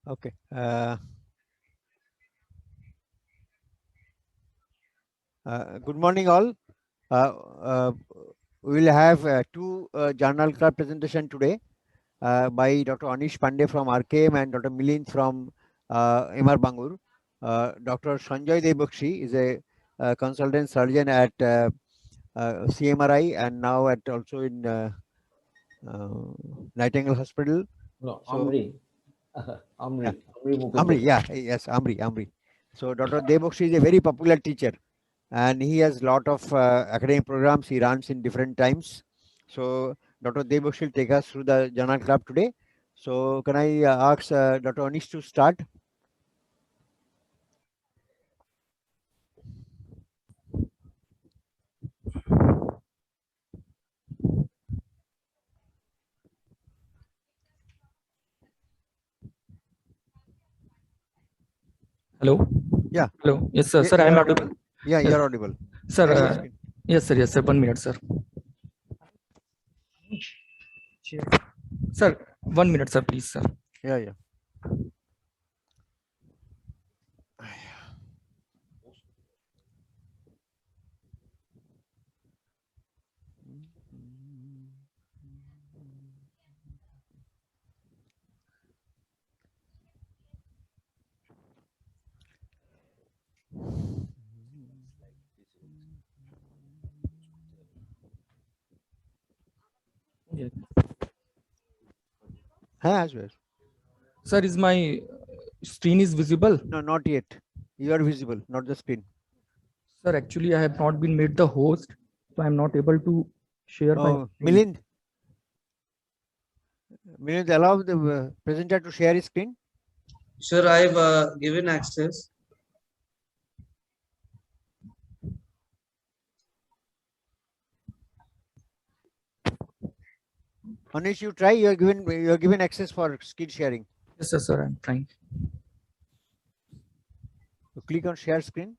Okay. Good morning, all. We will have two journal club presentation today by Dr. Anish Pandey from RKM and Dr. Milind from MR Bangur. Dr. Sanjay Debakshi is a consultant surgeon at CMRI and now at also in Nightingale Hospital. No, So, Amri. Amri. Amri Mukherjee. Amri, yes, Amri. So Dr. Debakshi is a very popular teacher, and he has lot of academic programs he runs in different times. So Dr. Debakshi will take us through the journal club today. So can I ask Dr. Anish to start? Hello. Yeah. Hello. Yes, sir. Sir, I am audible. Yeah, Yes. you're audible. Sir. Share your screen. Yes, sir. Yes, sir. 1 minute, sir. Sir, 1 minute, sir, please, sir. Yeah. Yes. As well. Sir, is my screen is visible? No, not yet. You are visible, not the screen. Sir, actually, I have not been made the host, so I am not able to share my screen. Milind, allow the presenter to share his screen. Sir, I've given access. Anish, you try. You are given access for screen sharing. Yes, sir. I'm trying. You click on share screen.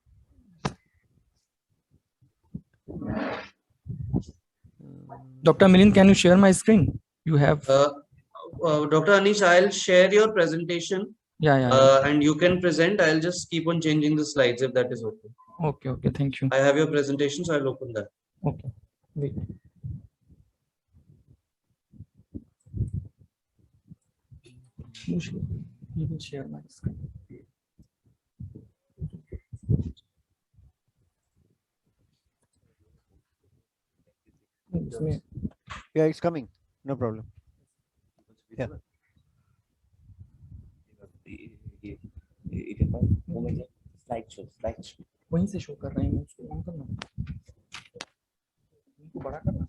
Dr. Milind, can you share my screen? You have. Dr. Anish, I'll share your presentation. Yeah. And you can present. I'll just keep on changing the slides if that is okay. Okay. Thank you. I have your presentation, so I'll open that. Okay. Wait. You will share my screen. Yeah, it's coming. No problem. Yeah. Slide show. वहीं से show कर रहे हैं उसको on करना उनको बड़ा करना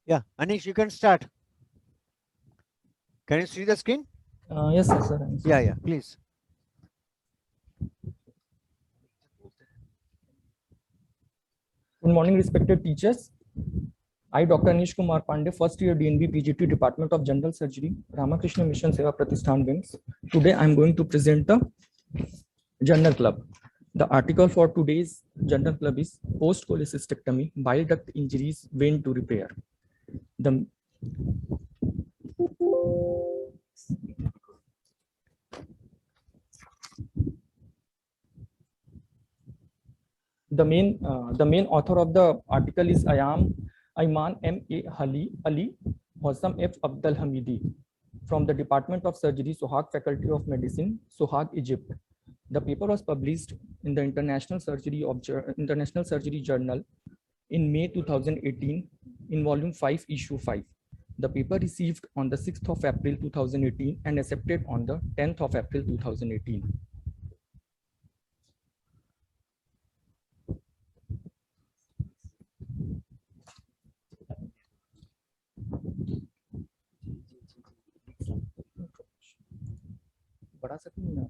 Yeah, Anish, you can start. Can you see the screen? Yes, sir. Yeah, please. Good morning, respected teachers. I, Dr. Anish Kumar Pandey, first year DNB PGT Department of General Surgery, Ramakrishna Mission Seva Pratishthan Wings. Today, I am going to present the Journal Club. The article for today's Journal Club is Post-cholecystectomy, bile duct injuries, vein to repair. The main author of the article is Ayman M.A. Ali, Hossam F. Abdul Hamidi from the Department of Surgery, Sohag Faculty of Medicine, Sohag, Egypt. The paper was published in the International Surgery Journal in May 2018 in volume 5, issue 5. The paper received on the 6th of April 2018 and accepted on the 10th of April 2018. बड़ा सा क्यों नहीं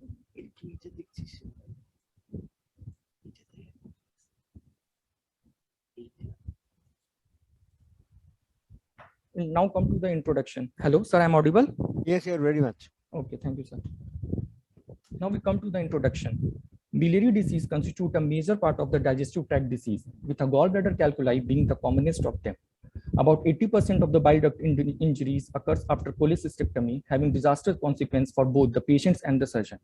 Now come to the introduction. Hello, sir, I'm audible? Yes, you're very much. Okay, thank you, sir. Now we come to the introduction. Biliary disease constitute a major part of the digestive tract disease, with a gallbladder calculi being the commonest of them. About 80% of the bile duct injuries occurs after cholecystectomy, having disastrous consequence for both the patients and the surgeon.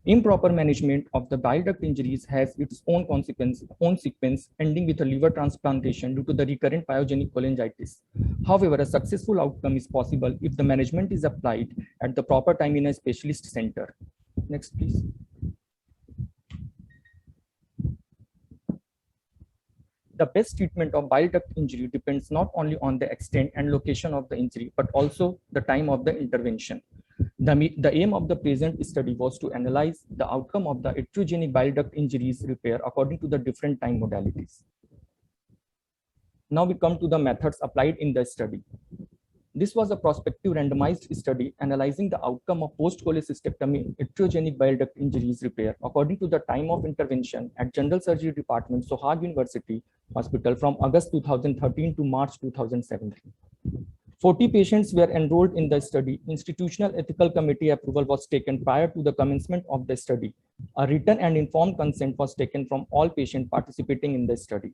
Improper management of the bile duct injuries has its own sequence, ending with a liver transplantation due to the recurrent pyogenic cholangitis. However, a successful outcome is possible if the management is applied at the proper time in a specialist center. Next, please. The best treatment of bile duct injury depends not only on the extent and location of the injury, but also the time of the intervention. The aim of the present study was to analyze the outcome of the iatrogenic bile duct injuries repair according to the different time modalities. Now we come to the methods applied in the study. This was a prospective randomized study analyzing the outcome of post-cholecystectomy iatrogenic bile duct injuries repair according to the time of intervention at General Surgery Department, Sohag University Hospital from August 2013 to March 2017. 40 patients were enrolled in the study. Institutional Ethical Committee approval was taken prior to the commencement of the study. A written and informed consent was taken from all patients participating in the study.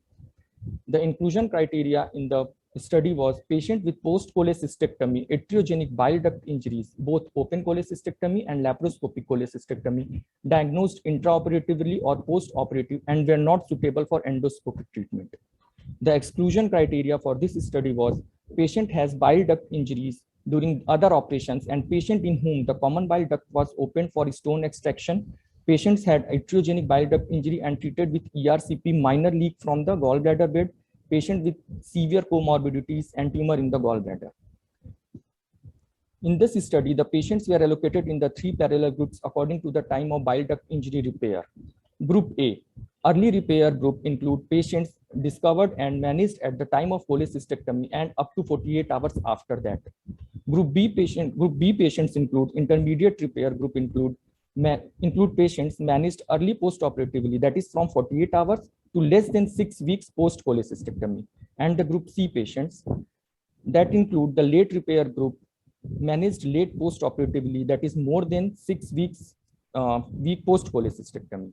The inclusion criteria in the study was patient with post-cholecystectomy, iatrogenic bile duct injuries, both open cholecystectomy and laparoscopic cholecystectomy, diagnosed intraoperatively or post-operative and were not suitable for endoscopic treatment. The exclusion criteria for this study was patient has bile duct injuries during other operations and patient in whom the common bile duct was opened for stone extraction. Patients had iatrogenic bile duct injury and treated with ERCP minor leak from the gallbladder bed, patient with severe comorbidities and tumor in the gallbladder. In this study, the patients were allocated in the 3 parallel groups according to the time of bile duct injury repair. Group A, early repair group include patients discovered and managed at the time of cholecystectomy and up to 48 hours after that. Group B patients include intermediate repair group include patients managed early post-operatively, that is from 48 hours to less than 6 weeks post-cholecystectomy. And the group C patients that include the late repair group managed late post-operatively, that is more than 6 weeks post-cholecystectomy.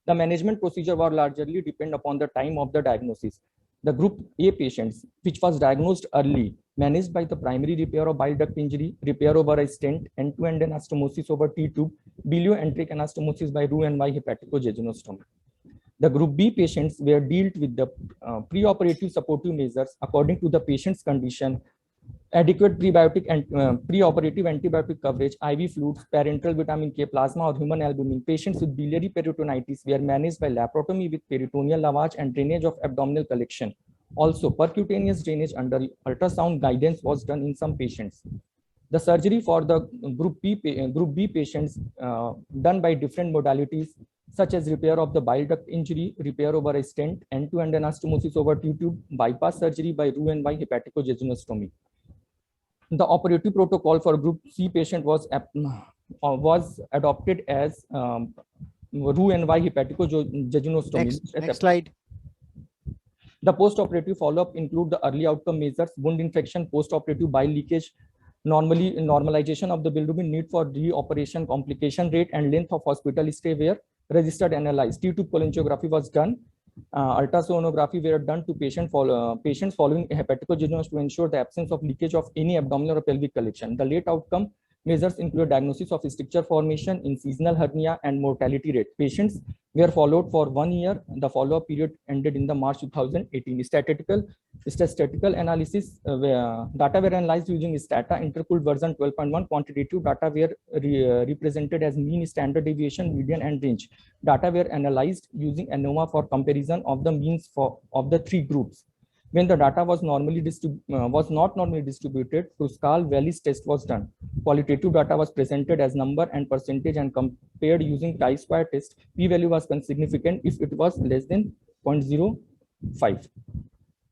The management procedure will largely depend upon the time of the diagnosis. The group A patients, which was diagnosed early, managed by the primary repair of bile duct injury, repair over a stent, end-to-end anastomosis over T-tube, bilioenteric anastomosis by Roux-en-Y hepaticojejunostomy. The group B patients were dealt with the preoperative supportive measures according to the patient's condition, adequate prebiotic and preoperative antibiotic coverage, IV fluids, parenteral vitamin K, plasma or human albumin. Patients with biliary peritonitis were managed by laparotomy with peritoneal lavage and drainage of abdominal collection. Also, percutaneous drainage under ultrasound guidance was done in some patients. The surgery for the group B patients done by different modalities such as repair of the bile duct injury, repair over a stent, end-to-end anastomosis over T-tube, bypass surgery by Roux-en-Y hepaticojejunostomy. The operative protocol for group C patient was adopted as Roux-en-Y hepaticojejunostomy. Next slide. The post-operative follow-up include the early outcome measures, wound infection, post-operative bile leakage, normalization of the bilirubin, need for re-operation, complication rate and length of hospital stay were registered, analyzed. T-tube cholangiography was done. Ultrasonography were done to patients following hepaticojejunostomy to ensure the absence of leakage of any abdominal or pelvic collection. The late outcome measures include diagnosis of stricture formation, incisional hernia, and mortality rate. Patients were followed for 1 year. The follow-up period ended in the March 2018. Statistical analysis data were analyzed using STATA interpooled version 12.1. Quantitative data were represented as mean, standard deviation, median, and range. Data were analyzed using ANOVA for comparison of the means of the 3 groups. When the data was not normally distributed, Kruskal-Wallis test was done. Qualitative data was presented as number and percentage and compared using chi-square test. P-value was significant if it was less than 0.05.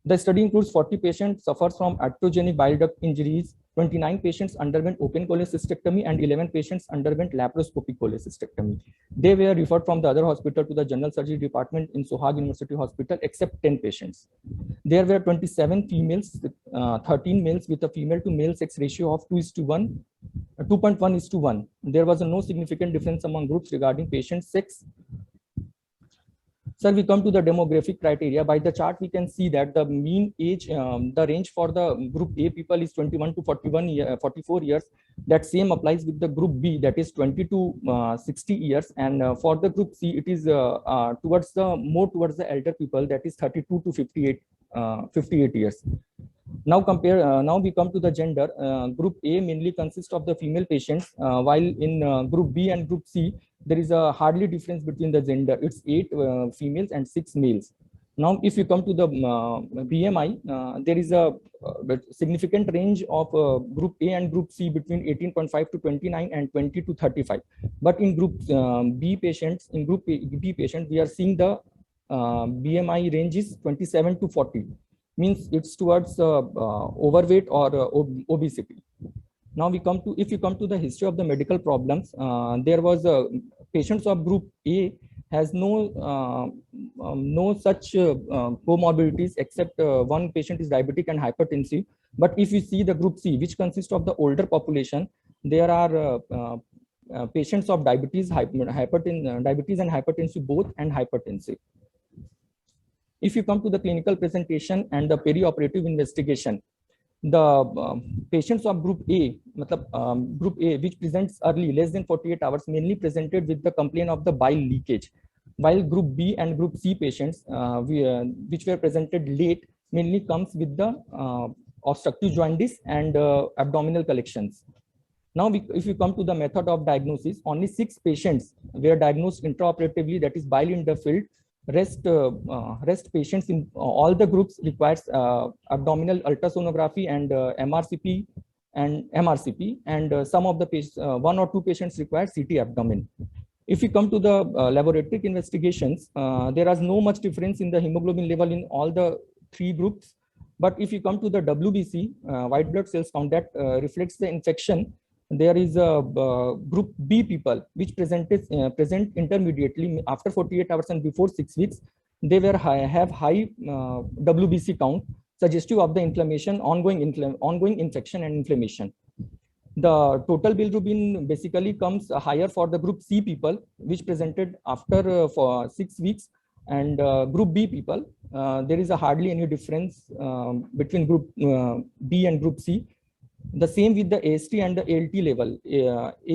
The study includes 40 patients suffers from iatrogenic bile duct injuries. 29 patients underwent open cholecystectomy and 11 patients underwent laparoscopic cholecystectomy. They were referred from the other hospital to the General Surgery Department in Sohag University Hospital, except 10 patients. There were 27 females, 13 males with a female to male sex ratio of 2.1:1. There was no significant difference among groups regarding patient sex. Sir, we come to the demographic criteria. By the chart, we can see that the mean age, the range for the group A people is 21 to 44 years. That same applies with the group B, that is 20 to 60 years. And for the group C, it is towards the elder people, that is 32 to 58 years. Now we come to the gender. Group A mainly consists of the female patients, while in group B and group C, there is a hardly difference between the gender. It's 8 females and 6 males. Now, if you come to the BMI, there is a significant range of group A and group C between 18.5 to 29 and 20 to 35. But in group B patients, we are seeing the BMI range is 27 to 40. Means it's towards overweight or obesity. Now if you come to the history of the medical problems, there was patients of group A has no such comorbidities, except one patient is diabetic and hypertensive. But if you see the group C, which consists of the older population, there are patients of diabetes, diabetes and hypertensive both, and hypertensive. If you come to the clinical presentation and the perioperative investigation, the patients of group A, which presents early, less than 48 hours, mainly presented with the complaint of the bile leakage, while group B and group C patients, which were presented late, mainly comes with the obstructive jaundice and abdominal collections. Now, if you come to the method of diagnosis, only 6 patients were diagnosed intraoperatively, that is bile in the field. Rest patients in all the groups requires abdominal ultrasonography and MRCP, and some of the patients, 1 or 2 patients require CT abdomen. If you come to the laboratory investigations, there is no much difference in the hemoglobin level in all the 3 groups. But if you come to the WBC, white blood cells count, that reflects the infection. There is a group B people which present intermediately after 48 hours and before 6 weeks. They have high WBC count, suggestive of the inflammation, ongoing infection and inflammation. The total bilirubin basically comes higher for the group C people, which presented after for 6 weeks, and group B people, there is hardly any difference between group B and group C. The same with the AST and the ALT level.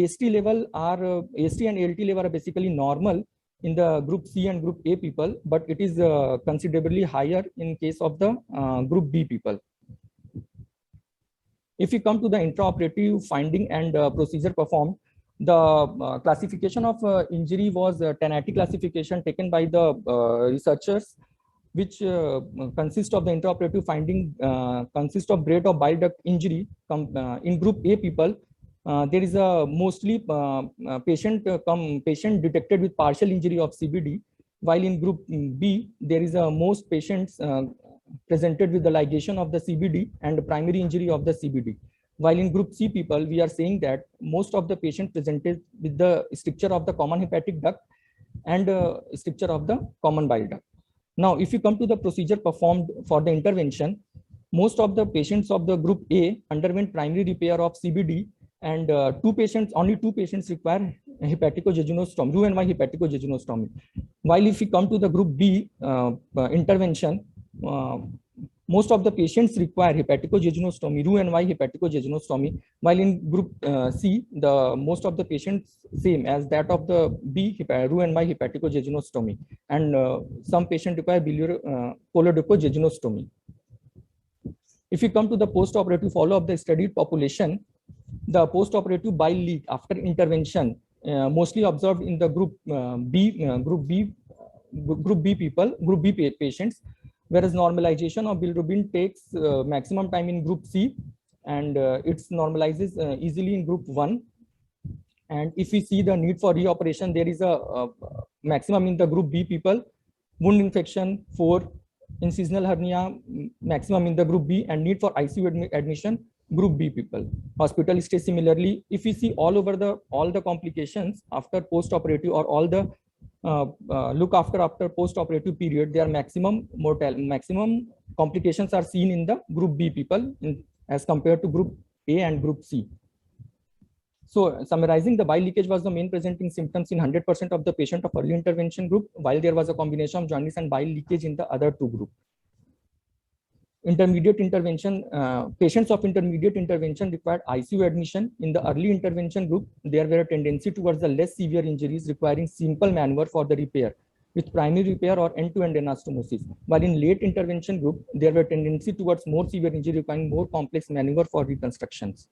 AST and ALT level are basically normal in the group C and group A people, but it is considerably higher in case of the group B people. If you come to the intraoperative finding and procedure performed, the classification of injury was 1080 classification taken by the researchers, which consist of the intraoperative finding, consist of braid or bile duct injury. In group A people, there is a mostly patient detected with partial injury of CBD, while in group B, there is most patients presented with the ligation of the CBD and primary injury of the CBD. While in group C people, we are saying that most of the patients presented with the stricture of the common hepatic duct and stricture of the common bile duct. Now, if you come to the procedure performed for the intervention, most of the patients of the group A underwent primary repair of CBD, and only two patients require hepaticojejunostomy, Roux-en-Y hepaticojejunostomy. While if we come to the group B intervention, most of the patients require hepaticojejunostomy, Roux-en-Y hepaticojejunostomy, while in group C, most of the patients same as that of the B, Roux-en-Y hepaticojejunostomy, and some patients require cholodecojejunostomy. If you come to the post-operative follow-up of the studied population, the post-operative bile leak after intervention mostly observed in the group B patients, whereas normalization of bilirubin takes maximum time in group C, and it normalizes easily in group 1. And if we see the need for reoperation, there is a maximum in the group B people, wound infection 4, incisional hernia maximum in the group B, and need for ICU admission group B people. Hospital stay similarly. If we see all the complications after post-operative, or all the look after post-operative period, their maximum complications are seen in the group B people as compared to group A and group C. So summarizing, the bile leakage was the main presenting symptoms in 100% of the patient of early intervention group, while there was a combination of jaundice and bile leakage in the other two groups. Intermediate intervention, patients of intermediate intervention required ICU admission. In the early intervention group, there were a tendency towards the less severe injuries requiring simple maneuver for the repair, with primary repair or end-to-end anastomosis. While in late intervention group, there were tendency towards more severe injury requiring more complex maneuver for reconstructions.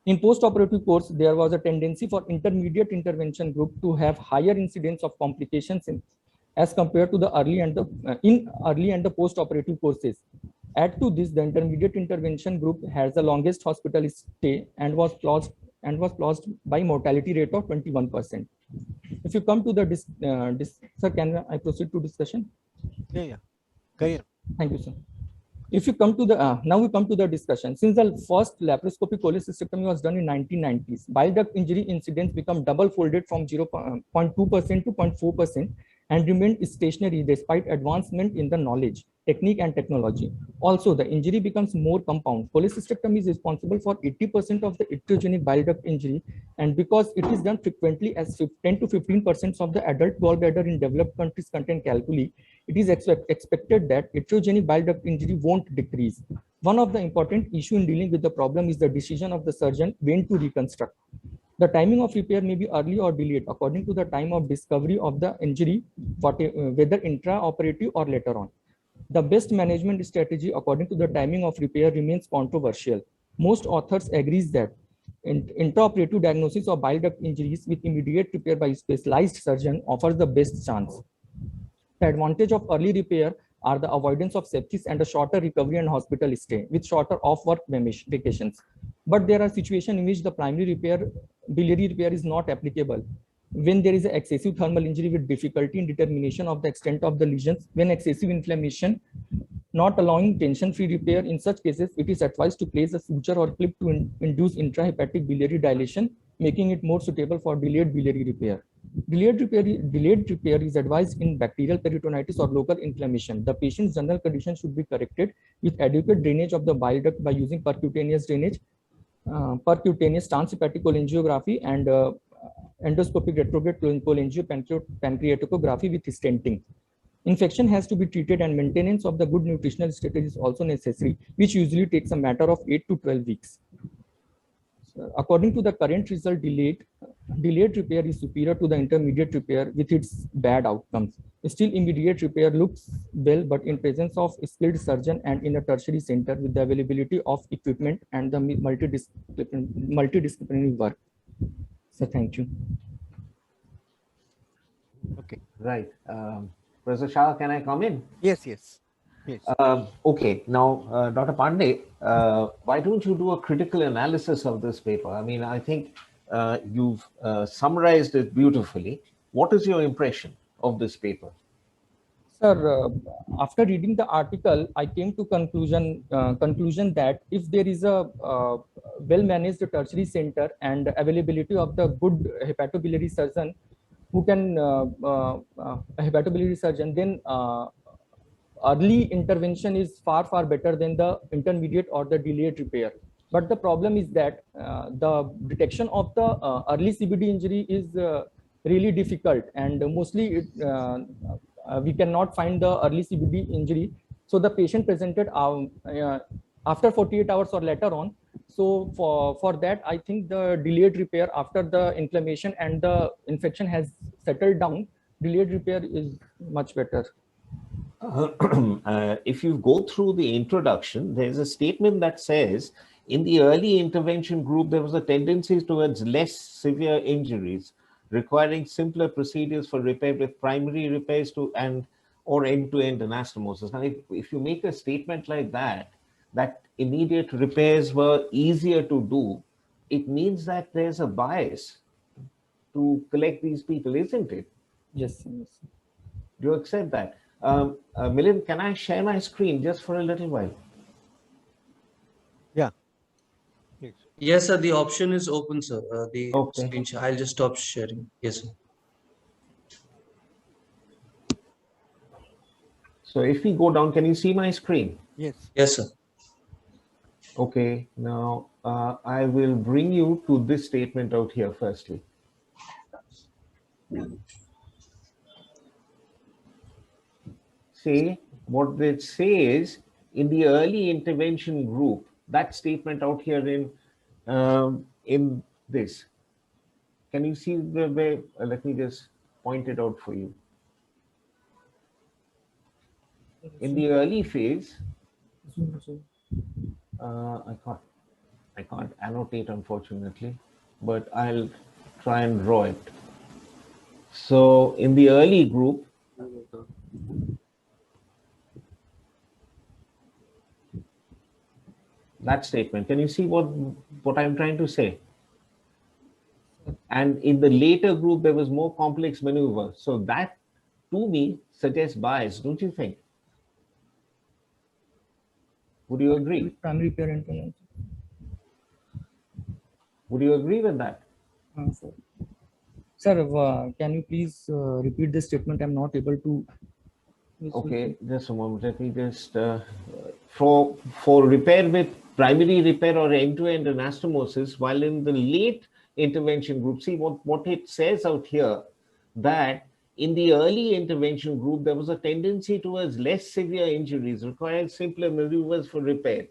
In post-operative course, there was a tendency for intermediate intervention group to have higher incidence of complications as compared to the early and the post-operative courses. Add to this, the intermediate intervention group has the longest hospital stay and was plagued by mortality rate of 21%. If you come to the sir, can I proceed to discussion? Yeah. Carry on. Thank you, sir. If you come to the now we come to the discussion. Since the first laparoscopic cholecystectomy was done in 1990s, bile duct injury incidence become double folded from 0.2% to 0.4% and remained stationary despite advancement in the knowledge, technique, and technology. Also, the injury becomes more compound. Cholecystectomy is responsible for 80% of the iatrogenic bile duct injury, and because it is done frequently, as 10 to 15% of the adult gallbladder in developed countries contain calculi, it is expected that iatrogenic bile duct injury won't decrease. One of the important issues in dealing with the problem is the decision of the surgeon when to reconstruct. The timing of repair may be early or delayed according to the time of discovery of the injury, whether intraoperative or later on. The best management strategy according to the timing of repair remains controversial. Most authors agree that intraoperative diagnosis of bile duct injuries with immediate repair by a specialized surgeon offers the best chance. The advantage of early repair are the avoidance of sepsis and a shorter recovery and hospital stay with shorter off-work vacations. But there are situations in which the primary repair, biliary repair is not applicable. When there is an excessive thermal injury with difficulty in determination of the extent of the lesions, when excessive inflammation, not allowing tension-free repair, in such cases, it is advised to place a suture or clip to induce intrahepatic biliary dilation, making it more suitable for delayed biliary repair. Delayed repair is advised in bacterial peritonitis or local inflammation. The patient's general condition should be corrected with adequate drainage of the bile duct by using percutaneous drainage, percutaneous transhepatic cholangiography, and endoscopic retrograde cholangioppancreatography with stenting. Infection has to be treated and maintenance of the good nutritional status is also necessary, which usually takes a matter of 8 to 12 weeks. According to the current result, delayed repair is superior to the intermediate repair with its bad outcomes. Still, immediate repair looks well, but in presence of a skilled surgeon and in a tertiary center with the availability of equipment and the multidisciplinary work. So thank you. Okay. Right. Professor Shah, can I come in? Yes. Okay. Now, Dr. Pandey, why don't you do a critical analysis of this paper? I mean, I think you've summarized it beautifully. What is your impression of this paper? Sir, after reading the article, I came to conclusion that if there is a well-managed tertiary center and availability of the good hepatobiliary surgeon who can hepatobiliary surgeon, then early intervention is far better than the intermediate or the delayed repair. But the problem is that the detection of the early CBD injury is really difficult, and mostly we cannot find the early CBD injury. So the patient presented after 48 hours or later on. So for that, I think the delayed repair after the inflammation and the infection has settled down, delayed repair is much better. If you go through the introduction, there's a statement that says, in the early intervention group, there was a tendency towards less severe injuries, requiring simpler procedures for repair with primary repairs or end-to-end anastomosis. Now, if you make a statement like that immediate repairs were easier to do, it means that there's a bias to collect these people, isn't it? Yes. Do you accept that? Milind, can I share my screen just for a little while? Yeah. Yes, sir. The option is open, sir. The Okay. screen share. I'll just stop sharing. Yes, sir. So if we go down, can you see my screen? Yes. Yes, sir. Okay, now I will bring you to this statement out here firstly. Say, what they say is in the early intervention group, that statement out here in this. Can you see the way? Let me just point it out for you. In the early phase, I can't annotate unfortunately, but I'll try and draw it. So in the early group, that statement, can you see what I'm trying to say? And in the later group, there was more complex maneuver. So that, to me, suggests bias, don't you think? Would you agree? Primary repair intervention. Would you agree with that? Sir, sir can you please repeat this statement? I'm not able to. Okay, just a moment. Let me just for repair with primary repair or end-to-end anastomosis, while in the late intervention group, see what it says out here, that in the early intervention group, there was a tendency towards less severe injuries requiring simpler maneuvers for repair.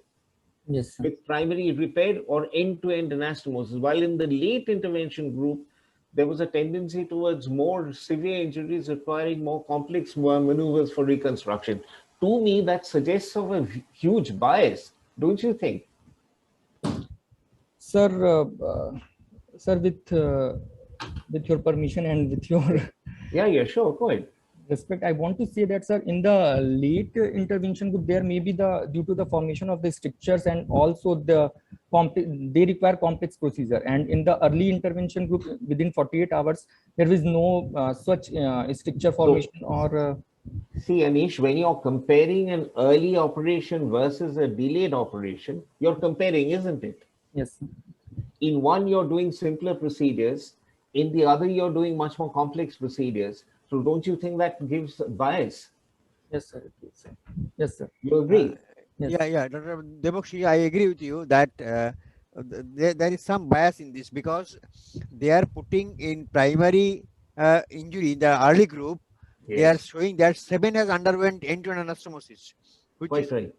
Yes, sir. With primary repair or end-to-end anastomosis, while in the late intervention group, there was a tendency towards more severe injuries requiring more complex maneuvers for reconstruction. To me, that suggests of a huge bias, don't you think? Sir, sir, with your permission and with your Yeah, sure, go ahead. respect, I want to say that, sir, in the late intervention group, there may be due to the formation of the strictures and also they require complex procedure. And in the early intervention group, within 48 hours, there is no such stricture formation See, Anish, when you're comparing an early operation versus a delayed operation, you're comparing, isn't it? Yes. In one, you're doing simpler procedures. In the other, you're doing much more complex procedures. So don't you think that gives bias? Yes, sir. Yes, sir. You agree? Yes. Yeah, Dr. Debakshi, I agree with you that there is some bias in this because they are putting in primary injury in the early group. Yes. They are showing that 7 has underwent end-to-end anastomosis, Quite right.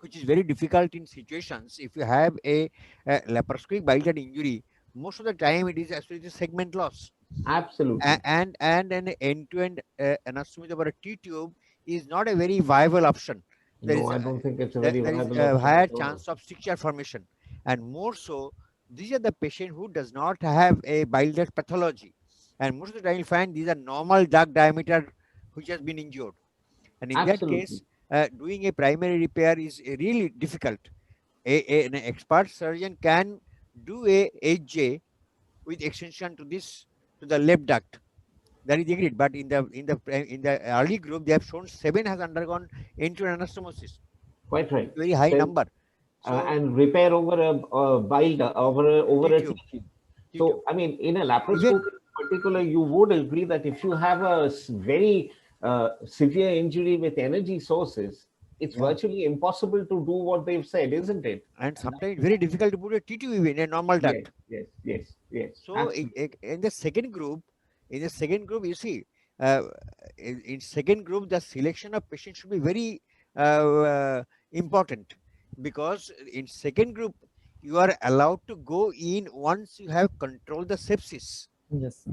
which is very difficult in situations. If you have a laparoscopic bile duct injury, most of the time it is actually the segment loss. Absolutely. And an end-to-end anastomosis over a T-tube is not a very viable option. No, I don't think it's a very There is viable a option higher at all. chance of stricture formation, and more so, these are the patient who does not have a bile duct pathology, and most of the time you find these are normal duct diameter which has been injured, and in that Absolutely. case, doing a primary repair is really difficult. An expert surgeon can do a HJ with extension to the left duct. That is agreed, but in the early group, they have shown 7 has undergone end-to-end anastomosis. Quite right. Very high number. So and repair over a bile over a T-tube. T-tube. So, I mean, in a laparoscope in particular, you would agree that if you have a very severe injury with energy sources, it's virtually impossible to do what they've said, isn't it? And sometimes very difficult to put a T-tube in a normal duct. Yes. So in the second group, you see, in second group, the selection of patients should be very important, because in second group, you are allowed to go in once you have controlled the sepsis. Yes.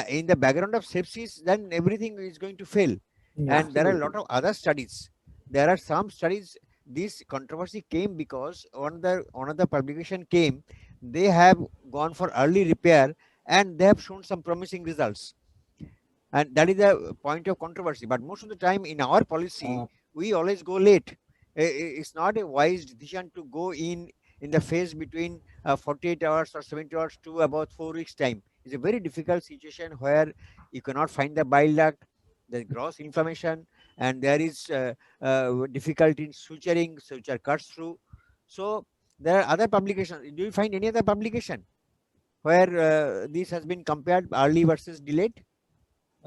In the background of sepsis, then everything is going to fail. And there are a lot of other studies. There are some studies. This controversy came because one of the publication came. They have gone for early repair and they have shown some promising results. And that is the point of controversy. But most of the time in our policy, we always go late. It's not a wise decision to go in the phase between 48 hours or 70 hours to about 4 weeks time. It's a very difficult situation where you cannot find the bile duct, there's gross inflammation, and there is difficulty in suturing, suture cuts through. So there are other publications. Do you find any other publication where this has been compared early versus delayed?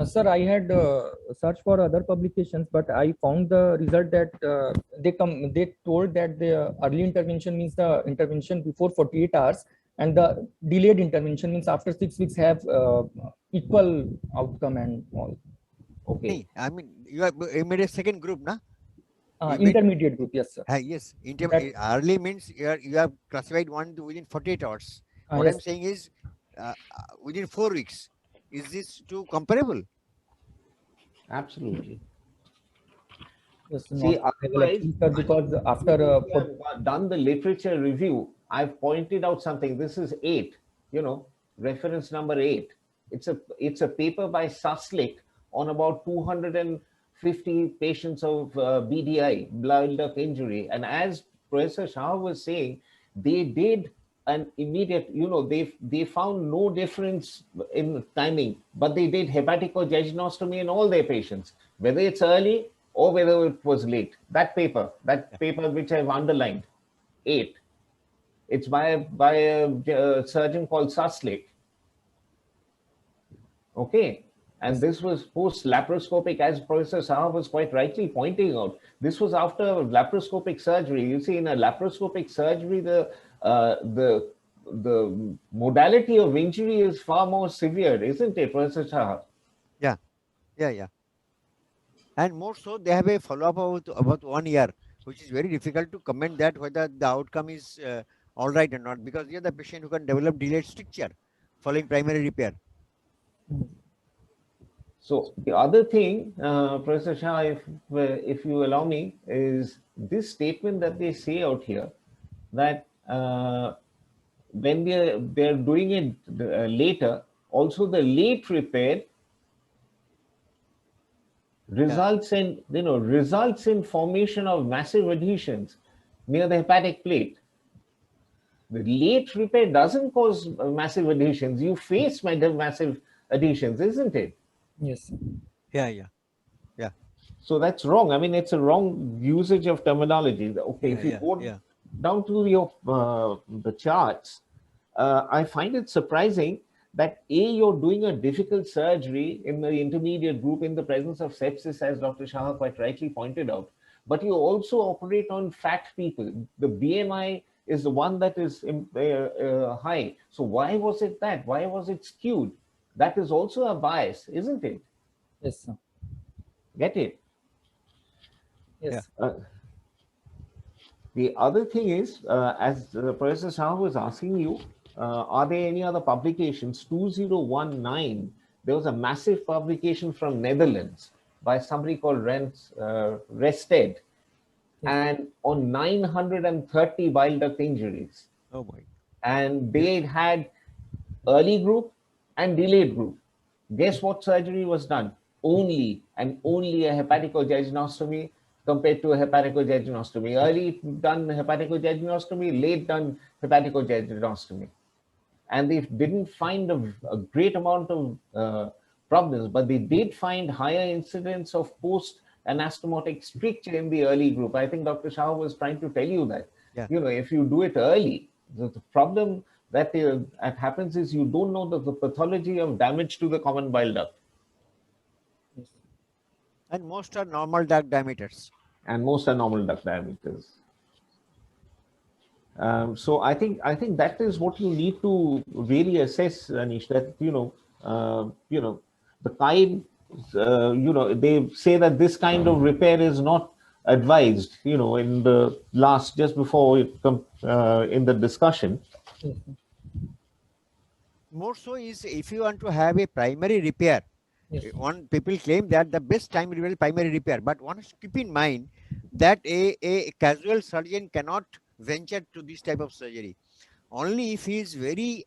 Sir, I had searched for other publications, but I found the result that they told that the early intervention means the intervention before 48 hours, and the delayed intervention means after 6 weeks have equal outcome and all. Okay. Hey, I mean, you made a second group, na? You made- Intermediate group, yes, sir. Yes, That- early means you have classified one to within 48 hours. What yes, I'm saying is within 4 weeks. Is this two comparable? Absolutely. yes, See, not otherwise, actually, sir, because after we have done the literature review. I've pointed out something. This is 8, reference number 8. It's a paper by Suslick on about 250 patients of BDI, bile duct injury. And as Professor Shah was saying, they did an immediate, they found no difference in timing, but they did hepatico-jejunostomy in all their patients, whether it's early or whether it was late. That paper which I've underlined, 8. It's by a surgeon called Suslick. Okay. And this was post laparoscopic, as Professor Shah was quite rightly pointing out. This was after laparoscopic surgery. You see, in a laparoscopic surgery, the modality of injury is far more severe, isn't it, Professor Shah? Yeah. And more so, they have a follow-up about 1 year, which is very difficult to comment that whether the outcome is all right or not, because you are the patient who can develop delayed stricture following primary repair. So the other thing, Professor Shah, if you allow me, is this statement that they say out here that when they're doing it later, also the late repair results in formation of massive adhesions near the hepatic plate. The late repair doesn't cause massive adhesions. You face massive adhesions, isn't it? yes. Yeah. So that's wrong. I mean, it's a wrong usage of terminology. Okay, if you go down to your the charts, I find it surprising that you're doing a difficult surgery in the intermediate group in the presence of sepsis, as Dr. Shah quite rightly pointed out. But you also operate on fat people. The BMI is the one that is high. So why was it that? Why was it skewed? That is also a bias, isn't it? Yes, sir. Get it? Yes. The other thing is, as Professor Shah was asking you, are there any other publications? 2019, there was a massive publication from Netherlands by somebody called Rested, and on 930 bile duct injuries. Oh boy. And they had early group and delayed group. Guess what surgery was done? Only a hepatico-jejunostomy compared to a hepatico-jejunostomy. Early done hepatico-jejunostomy, late done hepatico-jejunostomy. And they didn't find a great amount of problems, but they did find higher incidence of post-anastomotic stricture in the early group. I think Dr. Shah was trying to tell you that. Yeah. If you do it early, the problem that happens is you don't know the pathology of damage to the common bile duct. And most are normal duct diameters. And most are normal duct diameters. So I think that is what you need to really assess, Anish. That the kind, they say that this kind of repair is not advised. In the last, just before it come in the discussion. More so is if you want to have a primary repair. One people claim that the best time will be primary repair, but one has to keep in mind that a casual surgeon cannot venture to this type of surgery. Only if he is very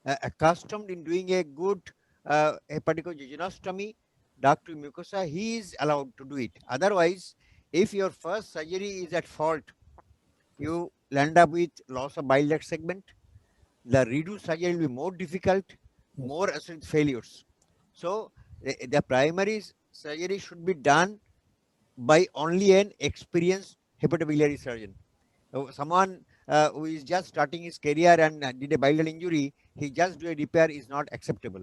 accustomed in doing a good hepatico-jejunostomy, duct to mucosa, he is allowed to do it. Otherwise, if your first surgery is at fault, you end up with loss of bile duct segment. The redo surgery will be more difficult, more associated failures. So the primary surgery should be done by only an experienced hepatobiliary surgeon. Someone who is just starting his career and did a bile duct injury, he just do a repair is not acceptable.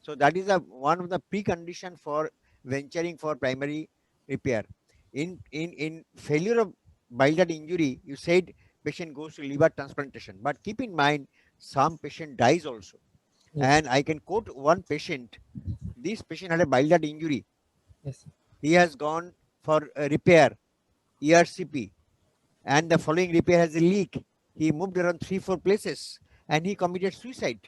So that is one of the precondition for venturing for primary repair. In failure of bile duct injury, you said patient goes to liver transplantation, but keep in mind some patient dies also. Yes. And I can quote one patient. This patient had a bile duct injury. Yes. He has gone for a repair, ERCP, and the following repair has a leak. He moved around 3-4 places and he committed suicide.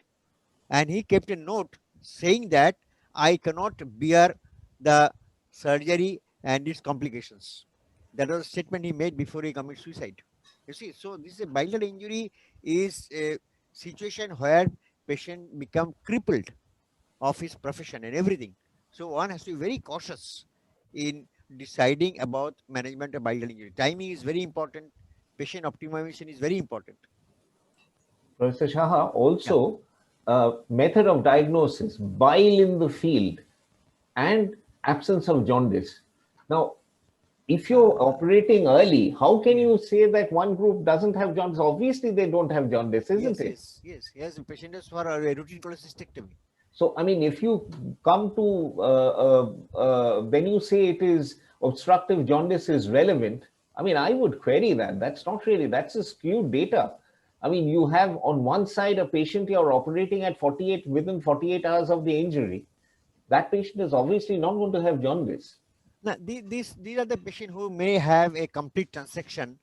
And he kept a note saying that I cannot bear the surgery and its complications. That was a statement he made before he committed suicide. You see, so this is a bile duct injury is a situation where patient become crippled of his profession and everything. So one has to be very cautious in deciding about management of bile duct injury. Timing is very important. Patient optimization is very important. Professor Shah, also method of diagnosis, bile in the field and absence of jaundice. Now, if you're operating early, how can you say that one group doesn't have jaundice? Obviously, they don't have jaundice, isn't it? Yes. The patient is for a routine cholecystectomy. So, I mean, if you come to, when you say it is obstructive jaundice is relevant, I mean, I would query that. That's not really, that's a skewed data. I mean, you have on one side a patient you're operating at within 48 hours of the injury. That patient is obviously not going to have jaundice. Now, these are the patient who may have a complete transection,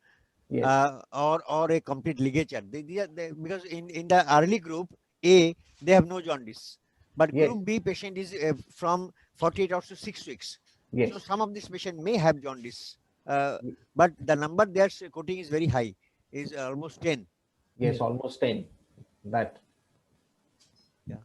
Yes. or a complete ligature. Because in the early group A, they have no jaundice. But Yes. group B patient is from 48 hours to 6 weeks. Yes. So some of this patient may have jaundice. But the number they are quoting is very high, is almost 10. Yes, almost 10. That. Yeah.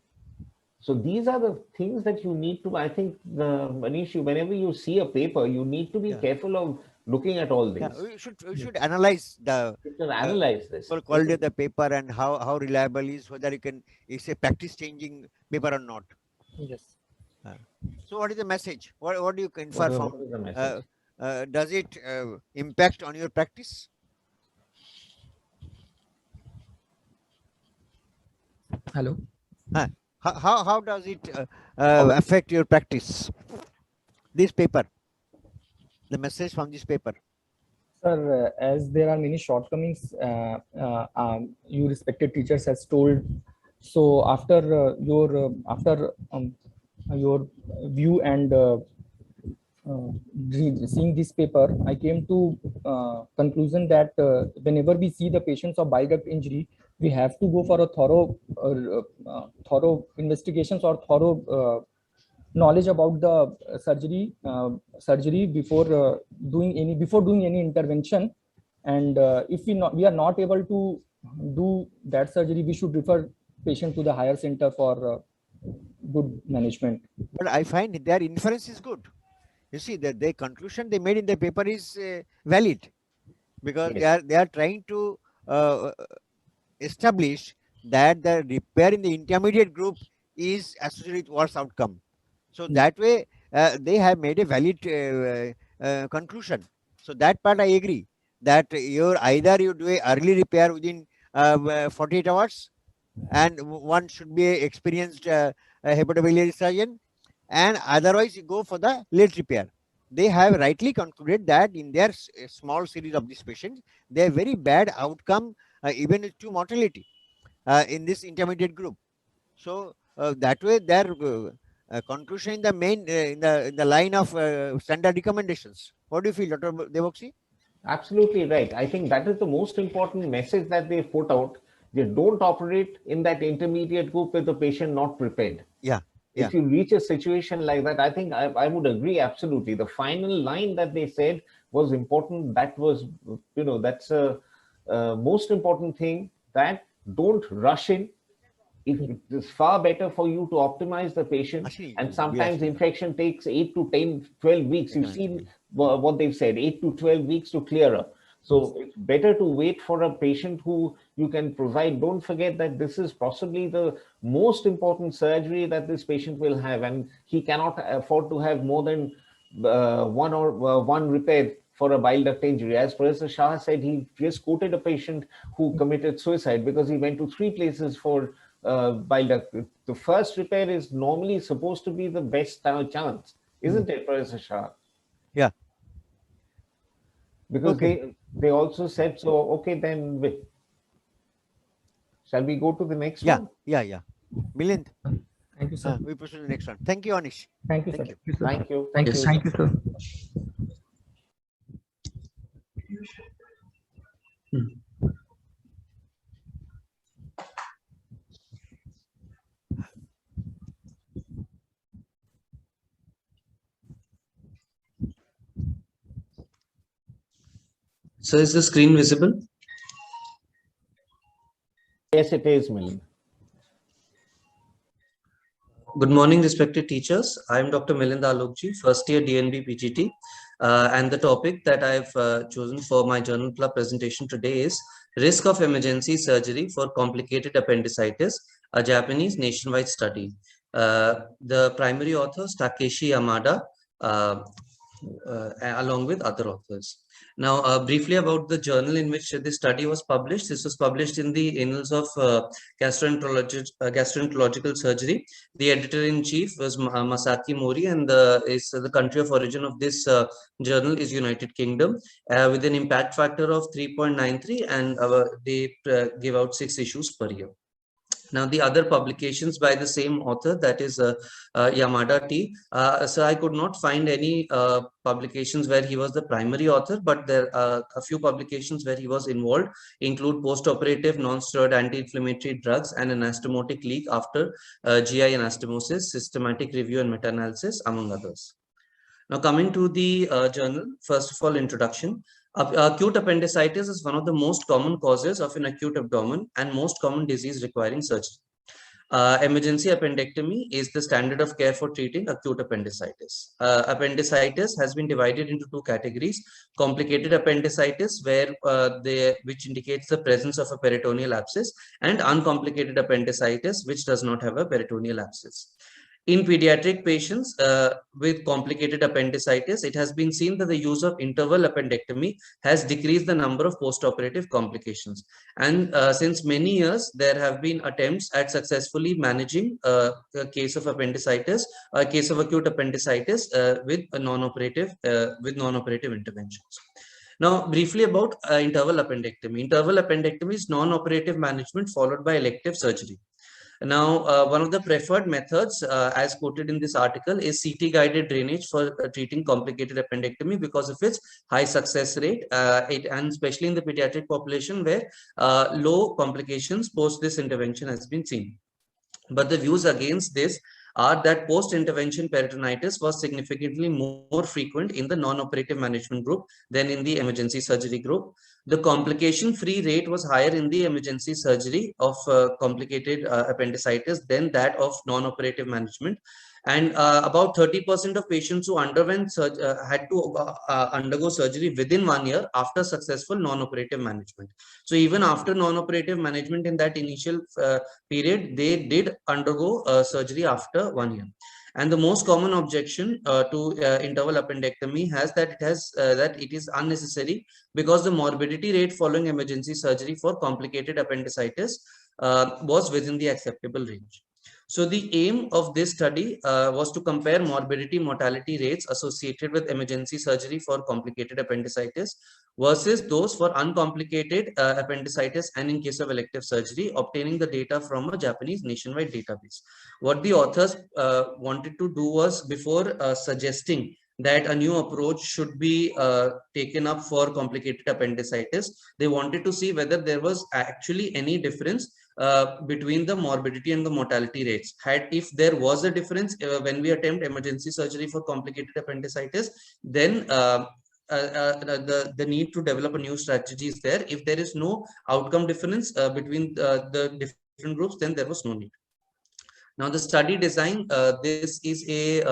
So these are the things that you need to, I think, Manish, whenever you see a paper, you need to be careful of looking at all these. Yeah, we should analyze the analyze this quality of the paper and how reliable is, whether it's a practice changing paper or not. Yes. So what is the message? What do you infer from? What is the message? Does it impact on your practice? Hello. How does it affect your practice? This paper, the message from this paper. Sir, as there are many shortcomings, you respected teachers has told. So after your view and seeing this paper, I came to conclusion that whenever we see the patients of bile duct injury, we have to go for a thorough investigations or thorough knowledge about the surgery before doing any intervention. And if we are not able to do that surgery, we should refer patient to the higher center for good management. But I find their inference is good. You see, the conclusion they made in the paper is valid, because they are trying to establish that the repair in the intermediate group is associated with worse outcome. So that way they have made a valid conclusion. So that part I agree, that either you do a early repair within 48 hours, and one should be an experienced hepatobiliary surgeon, and otherwise you go for the late repair. They have rightly concluded that in their small series of these patients, they have very bad outcome, even to mortality in this intermediate group. So that way their conclusion in the main in the line of standard recommendations. What do you feel, Dr. Devokshi? Absolutely right. I think that is the most important message that they put out. They don't operate in that intermediate group with the patient not prepared. Yeah. If you reach a situation like that, I think I would agree absolutely. The final line that they said was important. That was, that's a most important thing, that don't rush in. It is far better for you to optimize the patient. And sometimes infection takes 8 to 10, 12 weeks. You've seen what they've said, 8 to 12 weeks to clear up. So it's better to wait for a patient who you can provide. Don't forget that this is possibly the most important surgery that this patient will have, and he cannot afford to have more than one repair for a bile duct injury. As Professor Shah said, he just quoted a patient who committed suicide because he went to 3 places for while the first repair is normally supposed to be the best chance, isn't it, Professor Shah? Yeah. Because Okay. they also said so. Okay, then shall we go to the next Yeah, one? yeah. Milind, Thank you, sir. we proceed to the next one. Thank you, Anish. Thank you, Thank sir. you. Thank you. Thank you. Yes. Thank you, sir. So is the screen visible? Yes, it is, Milind. Good morning, respected teachers. I am Dr. Milind Alokji, first year DNB PGT. And the topic that I've chosen for my journal club presentation today is Risk of Emergency Surgery for Complicated Appendicitis, a Japanese nationwide study. The primary author is Takeshi Yamada, along with other authors. Now, briefly about the journal in which this study was published. This was published in the Annals of Gastroenterological Surgery. The editor-in-chief was Masaki Mori, and the country of origin of this journal is United Kingdom, with an impact factor of 3.93, and they give out 6 issues per year. Now, the other publications by the same author, that is Yamada T. So I could not find any publications where he was the primary author, but there are a few publications where he was involved, include post-operative non-steroid anti-inflammatory drugs and anastomotic leak after GI anastomosis, systematic review and meta-analysis, among others. Now, coming to the journal, first of all, introduction. Acute appendicitis is one of the most common causes of an acute abdomen and most common disease requiring surgery. Emergency appendectomy is the standard of care for treating acute appendicitis. Appendicitis has been divided into 2 categories: complicated appendicitis, which indicates the presence of a peritoneal abscess, and uncomplicated appendicitis, which does not have a peritoneal abscess. In pediatric patients with complicated appendicitis, it has been seen that the use of interval appendectomy has decreased the number of post-operative complications. And since many years, there have been attempts at successfully managing a case of appendicitis, a case of acute appendicitis with non-operative interventions. Now, briefly about interval appendectomy. Interval appendectomy is non-operative management followed by elective surgery. Now, one of the preferred methods, as quoted in this article, is CT-guided drainage for treating complicated appendectomy because of its high success rate, and especially in the pediatric population where low complications post this intervention has been seen. But the views against this are that post-intervention peritonitis was significantly more frequent in the non-operative management group than in the emergency surgery group. The complication-free rate was higher in the emergency surgery of complicated appendicitis than that of non-operative management. And about 30% of patients who underwent had to undergo surgery within 1 year after successful non-operative management. So even after non-operative management in that initial period, they did undergo surgery after 1 year. And the most common objection to interval appendectomy that it is unnecessary because the morbidity rate following emergency surgery for complicated appendicitis was within the acceptable range. So the aim of this study was to compare morbidity mortality rates associated with emergency surgery for complicated appendicitis versus those for uncomplicated appendicitis and in case of elective surgery, obtaining the data from a Japanese nationwide database. What the authors wanted to do was, before suggesting that a new approach should be taken up for complicated appendicitis, they wanted to see whether there was actually any difference between the morbidity and the mortality rates. If there was a difference when we attempt emergency surgery for complicated appendicitis, then the need to develop a new strategy is there. If there is no outcome difference between the different groups, then there was no need. Now, the study design, this is a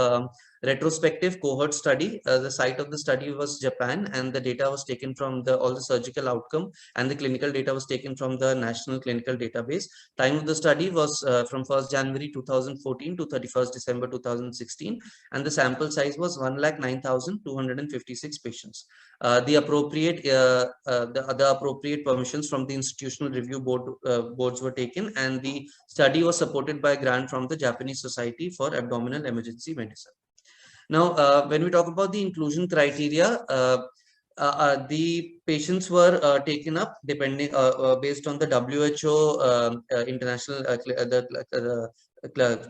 retrospective cohort study. The site of the study was Japan, and the data was taken from all the surgical outcome, and the clinical data was taken from the National Clinical Database. Time of the study was from 1st January 2014 to 31st December 2016, and the sample size was 109,256 patients. The appropriate permissions from the institutional review boards were taken, and the study was supported by a grant from the Japanese Society for Abdominal Emergency Medicine. Now, when we talk about the inclusion criteria, the patients were taken up depending based on the WHO international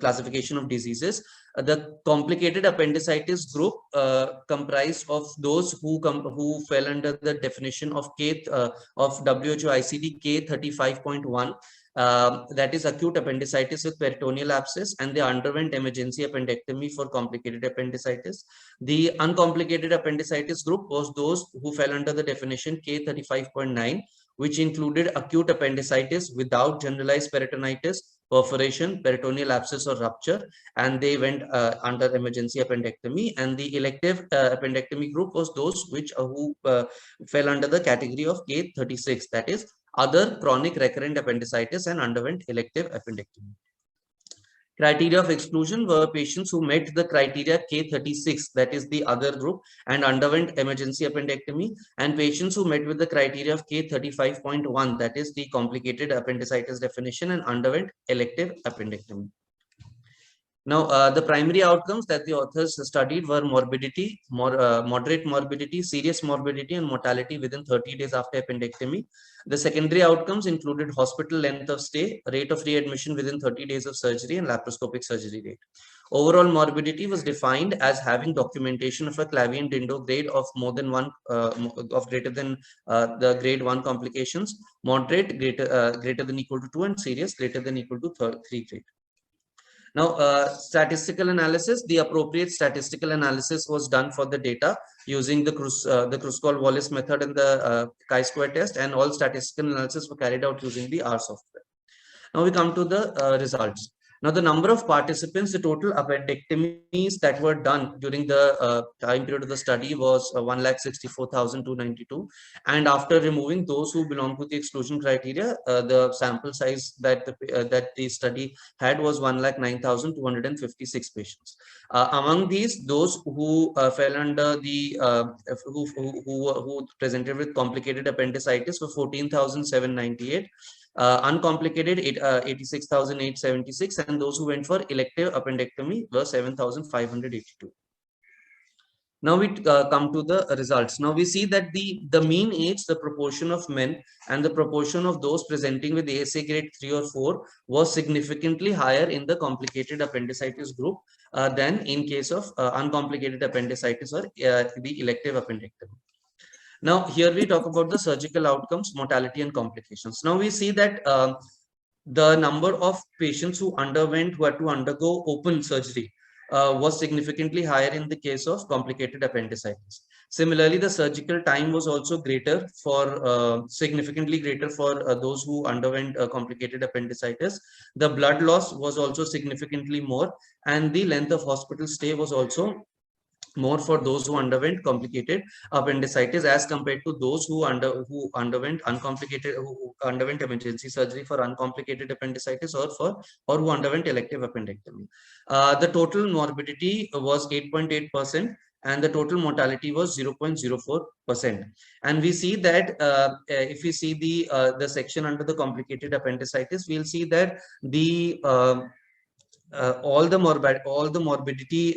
classification of diseases. The complicated appendicitis group comprised of those who fell under the definition of WHO ICD K35.1. That is acute appendicitis with peritoneal abscess, and they underwent emergency appendectomy for complicated appendicitis. The uncomplicated appendicitis group was those who fell under the definition K35.9, which included acute appendicitis without generalized peritonitis, perforation, peritoneal abscess or rupture, and they went under emergency appendectomy. And the elective appendectomy group was those who fell under the category of K36, that is other chronic recurrent appendicitis, and underwent elective appendectomy. Criteria of exclusion were patients who met the criteria K36, that is the other group, and underwent emergency appendectomy, and patients who met with the criteria of K35.1, that is the complicated appendicitis definition, and underwent elective appendectomy. Now, the primary outcomes that the authors studied were morbidity, moderate morbidity, serious morbidity, and mortality within 30 days after appendectomy. The secondary outcomes included hospital length of stay, rate of readmission within 30 days of surgery, and laparoscopic surgery rate. Overall morbidity was defined as having documentation of a Clavien-Dindo grade of more than one, of greater than the grade 1 complications, moderate greater than equal to 2, and serious greater than equal to 3 grade. Now, statistical analysis, the appropriate statistical analysis was done for the data using the Kruskal-Wallis method and the chi-square test, and all statistical analysis were carried out using the R software. Now we come to the results. Now, the number of participants, the total appendectomies that were done during the time period of the study was 1,64,292. And after removing those who belong to the exclusion criteria, the sample size that the study had was 1,09,256 patients. Among these, those who fell under the who presented with complicated appendicitis were 14,798. Uncomplicated 86,876, and those who went for elective appendectomy were 7,582. Now we come to the results. Now we see that the mean age, the proportion of men, and the proportion of those presenting with ASA grade 3 or 4 was significantly higher in the complicated appendicitis group than in case of uncomplicated appendicitis or the elective appendectomy. Now, here we talk about the surgical outcomes, mortality, and complications. Now, we see that the number of patients who had to undergo open surgery was significantly higher in the case of complicated appendicitis. Similarly, the surgical time was also greater for significantly greater for those who underwent complicated appendicitis. The blood loss was also significantly more, and the length of hospital stay was also more for those who underwent complicated appendicitis as compared to those who underwent emergency surgery for uncomplicated appendicitis or who underwent elective appendectomy. The total morbidity was 8.8%. and the total mortality was 0.04%. And we see that if we see the section under the complicated appendicitis, we'll see that the all the morbidity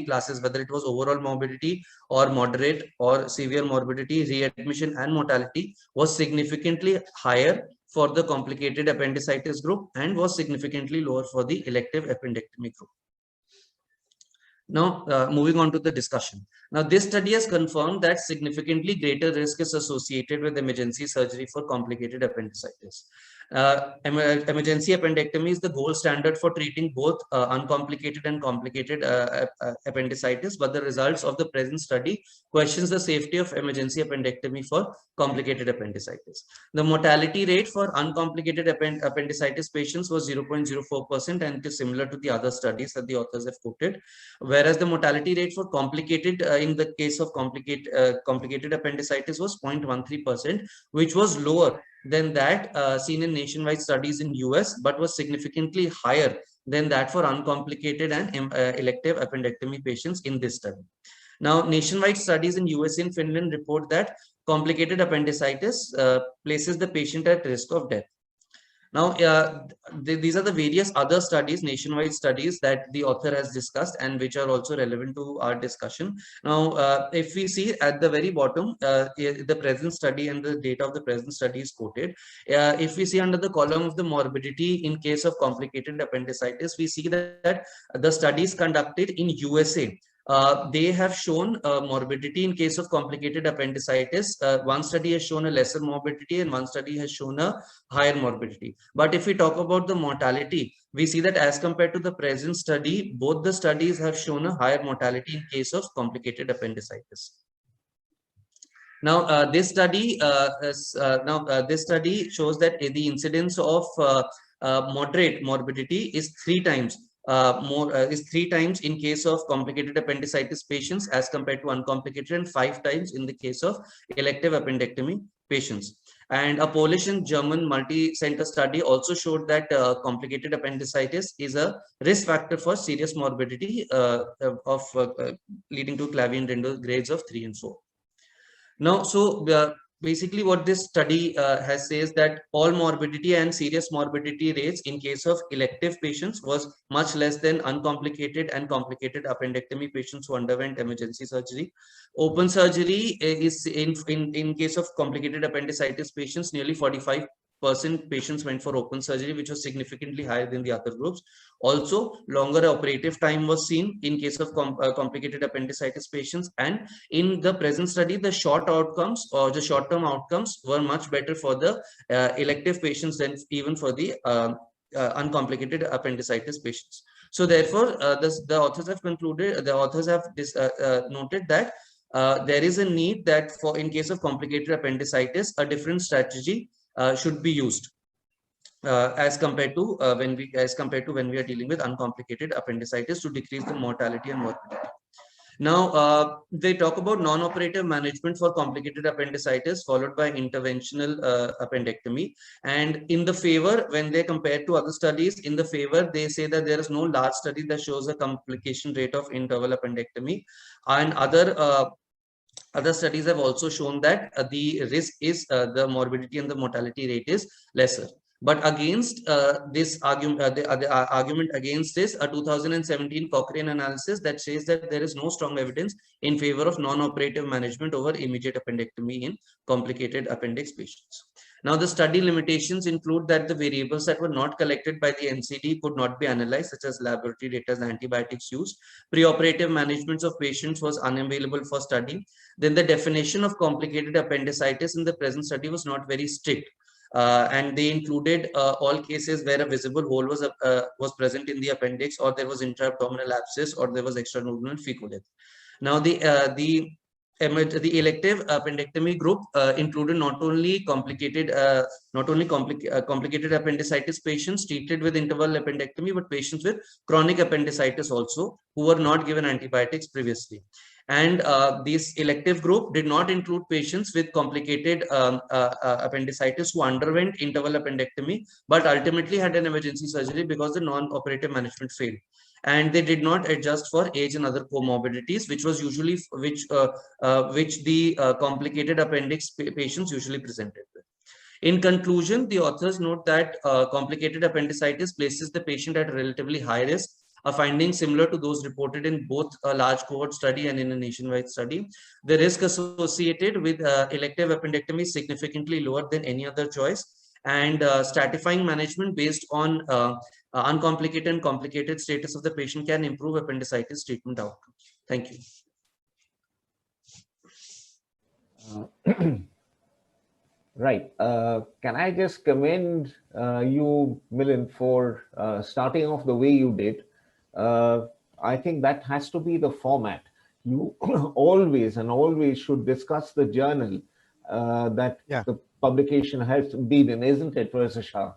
classes, whether it was overall morbidity or moderate or severe morbidity, readmission, and mortality, was significantly higher for the complicated appendicitis group and was significantly lower for the elective appendectomy group. Now, moving on to the discussion. Now, this study has confirmed that significantly greater risk is associated with emergency surgery for complicated appendicitis. Emergency appendectomy is the gold standard for treating both uncomplicated and complicated appendicitis, but the results of the present study questions the safety of emergency appendectomy for complicated appendicitis. The mortality rate for uncomplicated appendicitis patients was 0.04%, and it is similar to the other studies that the authors have quoted, whereas the mortality rate for complicated in the case of complicated appendicitis was 0.13%, which was lower than that seen in nationwide studies in US, but was significantly higher than that for uncomplicated and elective appendectomy patients in this study. Now, nationwide studies in US and Finland report that complicated appendicitis places the patient at risk of death. Now, these are the various other studies, nationwide studies, that the author has discussed and which are also relevant to our discussion. Now, if we see at the very bottom, the present study and the data of the present study is quoted. If we see under the column of the morbidity in case of complicated appendicitis, we see that the studies conducted in USA, they have shown morbidity in case of complicated appendicitis. One study has shown a lesser morbidity and one study has shown a higher morbidity. But if we talk about the mortality, we see that as compared to the present study, both the studies have shown a higher mortality in case of complicated appendicitis. Now, this study this study shows that the incidence of moderate morbidity is 3 times in case of complicated appendicitis patients as compared to uncomplicated, and 5 times in the case of elective appendectomy patients. And a Polish and German multi-center study also showed that complicated appendicitis is a risk factor for serious morbidity leading to Clavian Rindle grades of 3 and 4. Now, so basically what this study has says that all morbidity and serious morbidity rates in case of elective patients was much less than uncomplicated and complicated appendectomy patients who underwent emergency surgery. Open surgery is in case of complicated appendicitis patients, nearly 45% patients went for open surgery, which was significantly higher than the other groups. Also, longer operative time was seen in case of complicated appendicitis patients. And in the present study, the short outcomes or the short-term outcomes were much better for the elective patients than even for the uncomplicated appendicitis patients. So therefore, the authors have concluded, the authors have noted that there is a need that for in case of complicated appendicitis, a different strategy should be used as compared to when we are dealing with uncomplicated appendicitis to decrease the mortality and morbidity. Now, they talk about non-operative management for complicated appendicitis followed by interventional appendectomy. And in the favor, when they compare to other studies, in the favor, they say that there is no large study that shows a complication rate of interval appendectomy. And other studies have also shown that the risk is the morbidity and the mortality rate is lesser. But against this argument, the argument against this, a 2017 Cochrane analysis that says that there is no strong evidence in favor of non-operative management over immediate appendectomy in complicated appendix patients. Now, the study limitations include that the variables that were not collected by the NCD could not be analyzed, such as laboratory data and antibiotics used. Preoperative management of patients was unavailable for study. Then the definition of complicated appendicitis in the present study was not very strict. And they included all cases where a visible hole was present in the appendix, or there was intra-abdominal abscess, or there was extraduodenal fecal death. Now, the elective appendectomy group included not only complicated appendicitis patients treated with interval appendectomy, but patients with chronic appendicitis also who were not given antibiotics previously. And this elective group did not include patients with complicated appendicitis who underwent interval appendectomy, but ultimately had an emergency surgery because the non-operative management failed. And they did not adjust for age and other comorbidities, which was usually which the complicated appendix patients usually presented with. In conclusion, the authors note that complicated appendicitis places the patient at a relatively high risk, a finding similar to those reported in both a large cohort study and in a nationwide study. The risk associated with elective appendectomy is significantly lower than any other choice, and stratifying management based on uncomplicated and complicated status of the patient can improve appendicitis treatment outcomes. Thank you. Right. Can I just commend you, Milind, for starting off the way you did? Uh, I think that has to be the format. You always and always should discuss the journal that Yeah. the publication has been in, isn't it, Professor Shah?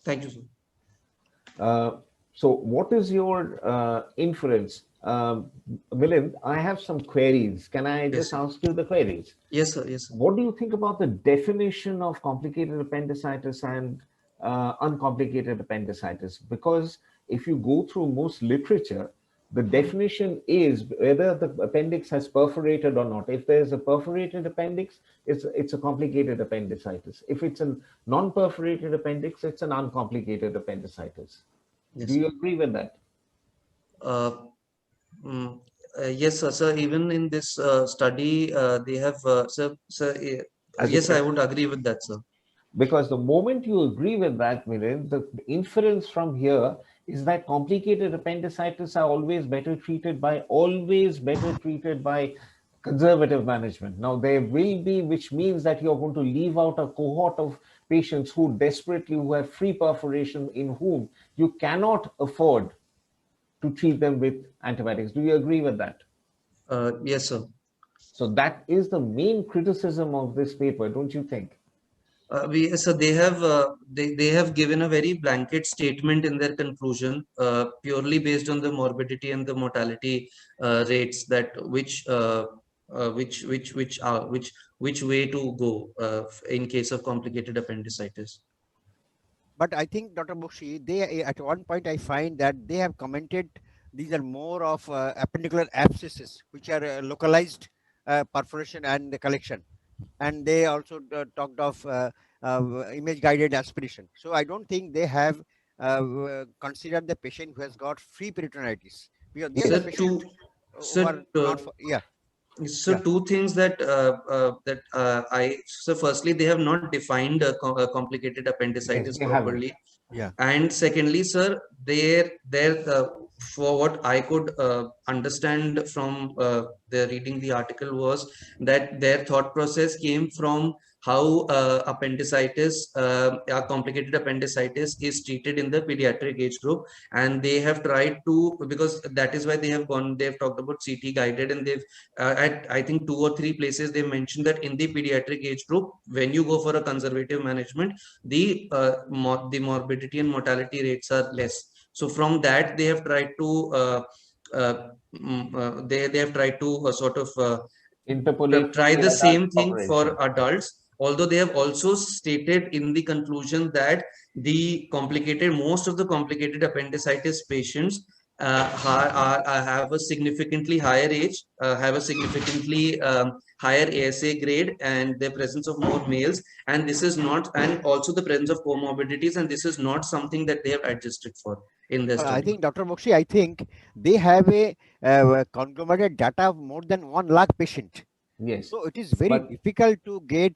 Thank you, sir. So what is your inference? Milind, I have some queries. Can I Yes, just sir. ask you the queries? Yes, sir. Yes, sir. What do you think about the definition of complicated appendicitis and uncomplicated appendicitis? Because if you go through most literature, the definition is whether the appendix has perforated or not. If there's a perforated appendix, it's a complicated appendicitis. If it's a non-perforated appendix, it's an uncomplicated appendicitis. Do Yes. you agree with that? Uh, mm, yes, sir. Sir, even in this study, they have, As a yes, I question? would agree with that, sir. Because the moment you agree with that, Miren, the inference from here is that complicated appendicitis are always better treated by conservative management. Now, there will be, which means that you're going to leave out a cohort of patients who have free perforation, in whom you cannot afford to treat them with antibiotics. Do you agree with that? Yes, sir. So that is the main criticism of this paper, don't you think? So they have given a very blanket statement in their conclusion, purely based on the morbidity and the mortality rates, that which way to go in case of complicated appendicitis. But I think, Dr. Bukshi, they at one point I find that they have commented these are more of appendicular abscesses, which are localized perforation and the collection. And they also talked of image guided aspiration. So I don't think they have considered the patient who has got free peritonitis, because they are the Sir, patient who sir, are not for, yeah. so Yeah. two things that firstly, they have not defined complicated Yes, appendicitis they haven't. properly. Yeah. And secondly, sir, for what I could understand from the reading the article was that their thought process came from how complicated appendicitis is treated in the pediatric age group, and they have tried to, because that is why they've talked about CT guided, and they've at I think 2 or 3 places they mentioned that in the pediatric age group, when you go for a conservative management, the morbidity and mortality rates are less. So from that, they have tried to they have tried to Interpolate try the the adult same thing for population. adults. Although they have also stated in the conclusion that most of the complicated appendicitis patients have a significantly higher age, have a significantly higher ASA grade, and the presence of more males, and this is not, and also the presence of comorbidities, and this is not something that they have adjusted for in their I study. think, Dr. Bokshi, I think they have a conglomerate data of more than 1 lakh patient. Yes, So it is very but difficult to get.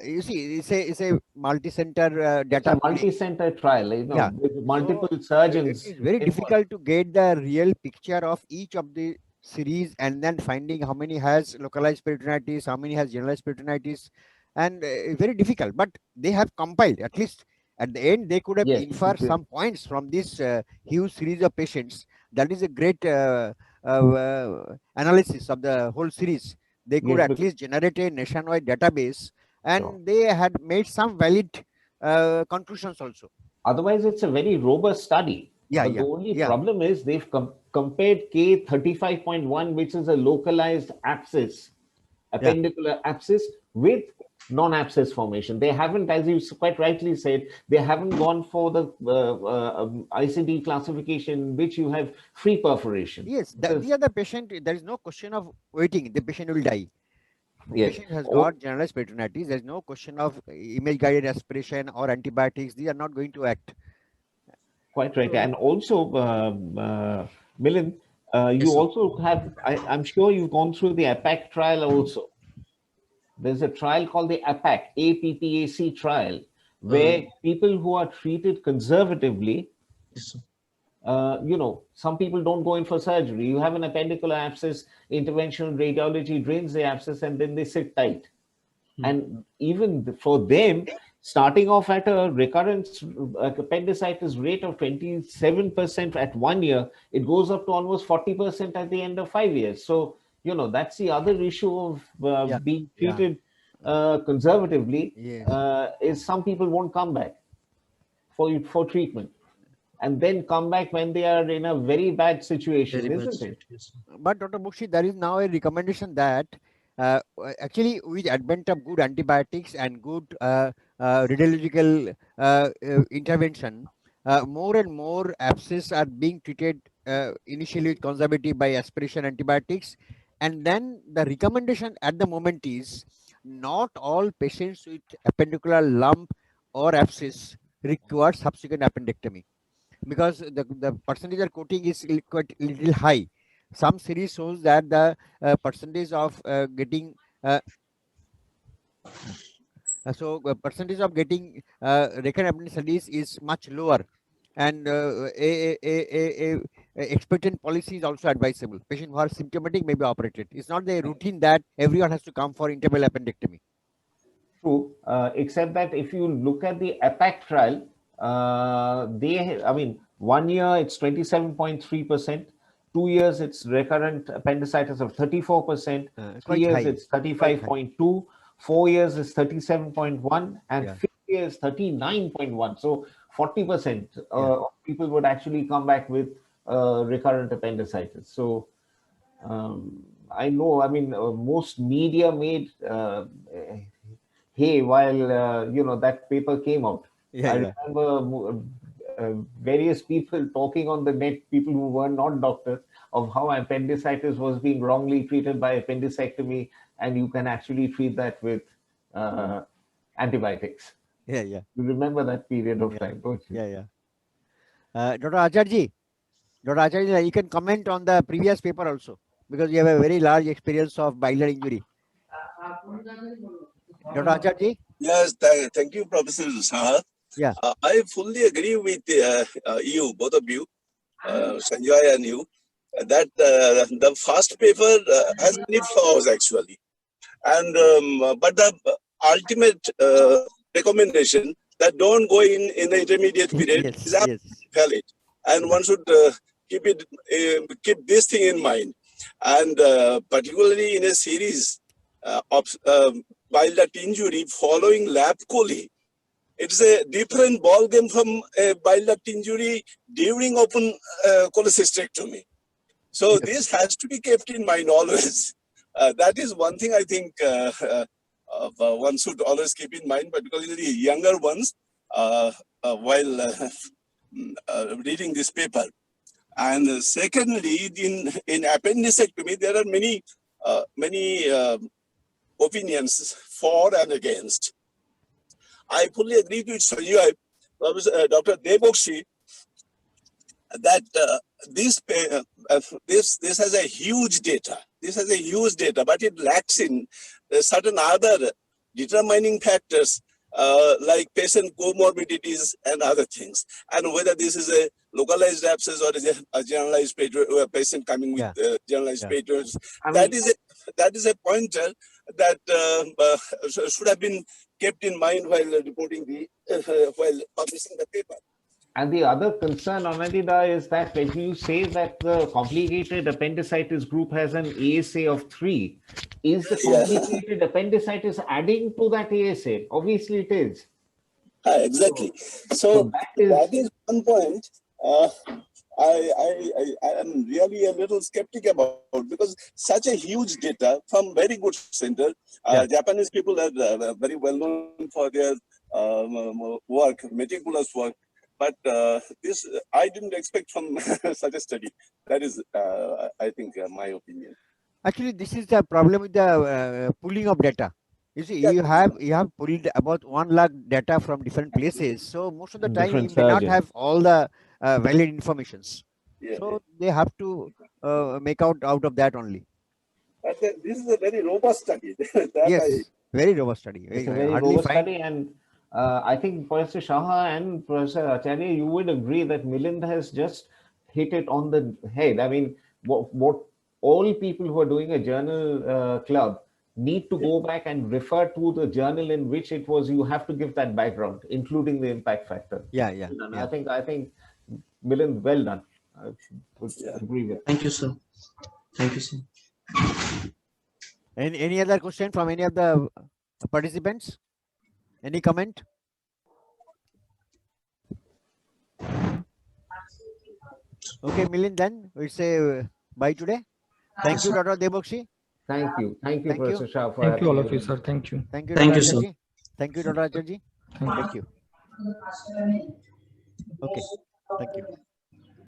You see, it's a multi-center it's data a building. multi-center trial, Yeah. with multiple So it surgeons is very involved. difficult to get the real picture of each of the series, and then finding how many has localized peritonitis, how many has generalized peritonitis, and very difficult. But they have compiled, at least at the end, they could have Yes, inferred some points from this huge series of patients. That is a great analysis of the whole series. They could yes, at least generate a nationwide database, sure. and they had made some valid conclusions also. Otherwise, it's a very robust study. Yeah, But the yeah, only yeah. problem is they've compared K35.1, which is a localized abscess, Yeah. appendicular abscess, with non-abscess formation. They haven't, as you quite rightly said, they haven't gone for the ICD classification in which you have free perforation. Yes, Because, the other patient, there is no question of waiting. The patient will die. yes, Patient has oh, got generalized peritonitis. There is no question of image guided aspiration or antibiotics. These are not going to act. quite right. So, And also, Milind, you Yes, sir. also have, I'm sure you've gone through the APAC trial also. There's a trial called the APAC, APPAC trial, where people who are treated conservatively, Yes, sir. some people don't go in for surgery. You have an appendicular abscess, interventional radiology drains the abscess, and then they sit tight. And even for them, starting off at a recurrence appendicitis rate of 27% at 1 year, it goes up to almost 40% at the end of 5 years. So, that's the other issue of Yeah, being yeah. treated conservatively, Yes. is some people won't come back for treatment, and then come back when they are in a very bad situation, Very bad isn't it? situation. But Dr. Bukshi, there is now a recommendation that actually with advent of good antibiotics and good radiological intervention, more and more abscess are being treated initially with conservative by aspiration antibiotics. And then the recommendation at the moment is not all patients with appendicular lump or abscess require subsequent appendectomy, because the percentage are quoting is quite little high. Some series shows that the percentage of getting percentage of getting recurrent appendicitis is much lower, and a expectant policy is also advisable. Patient who are symptomatic may be operated. It's not the routine that everyone has to come for interval appendectomy. True, except that if you look at the APAC trial, I mean, 1 year it's 27.3%, 2 years it's recurrent appendicitis of 34%, 3 Quite years high. it's 35.2, 4 years is 37.1, and Yeah. 5 years 39.1. So 40% Yeah. of people would actually come back with recurrent appendicitis. So I know, I mean, most media made hay while that paper came out. Yeah, I yeah. remember various people talking on the net, people who were not doctors, of how appendicitis was being wrongly treated by appendicectomy, and you can actually treat that with antibiotics. Yeah, yeah. You remember that period of Yeah. time, don't you? Yeah, yeah. Dr. Acharya, you can comment on the previous paper also, because you have a very large experience of bilateral injury. Dr. Acharya? Yes, thank you, Professor Saha. Yeah. I fully agree with you, both of you, Sanjay and you, that the first paper has many flaws actually, and but the ultimate recommendation that don't go in the intermediate period is Yes, yes. valid, and one should keep this thing in mind, and particularly in a series of bile duct injury following lap chole. It's a different ball game from a bile duct injury during open cholecystectomy. So Yes. this has to be kept in mind always. That is one thing I think one should always keep in mind, particularly the younger ones, while reading this paper. And secondly, in appendicectomy, there are many opinions for and against. I fully agree with Sanjay, Dr. Debokshi, that this has a huge data. This has a huge data, but it lacks in certain other determining factors like patient comorbidities and other things, and whether this is a localized abscess or is a generalized patient coming with generalized paters. That is a pointer that should have been kept in mind while reporting while publishing the paper. And the other concern, Anandita, is that when you say that the complicated appendicitis group has an ASA of 3, is the complicated appendicitis adding to that ASA? Obviously, it is. Exactly. So that is one point I am really a little skeptic about, because such a huge data from very good center. Japanese people are very well known for their work, meticulous work. But this I didn't expect from such a study. That is, I think, my opinion. Actually, this is the problem with the pooling of data. You see, you have pulled about 1 lakh data from different places. So most of the time, you may not have all the valid informations. So they have to make out of that only. But this is a very robust study. Yes, very robust study. It's a very robust study, and I think Professor Saha and Professor Acharya, you would agree that Milind has just hit it on the head. I mean, what all people who are doing a journal club need to go back and refer to the journal in which it was, you have to give that background, including the impact factor. Yeah, yeah. And yeah. I think Milind, well done. I would Yeah. agree with. Thank you, sir. Thank you, sir. Any other question from any of the participants? Any comment? Okay, Milind, then we'll say bye today. Thank you, Dr. Debokshi. Thank you, Thank you. Professor Shah, for Thank you, all having of you, me. sir. Thank you. Thank you, Thank Dr. you, sir. Acharji. Thank you, Dr. Acharji. Thank you. Thank you. Okay, thank you.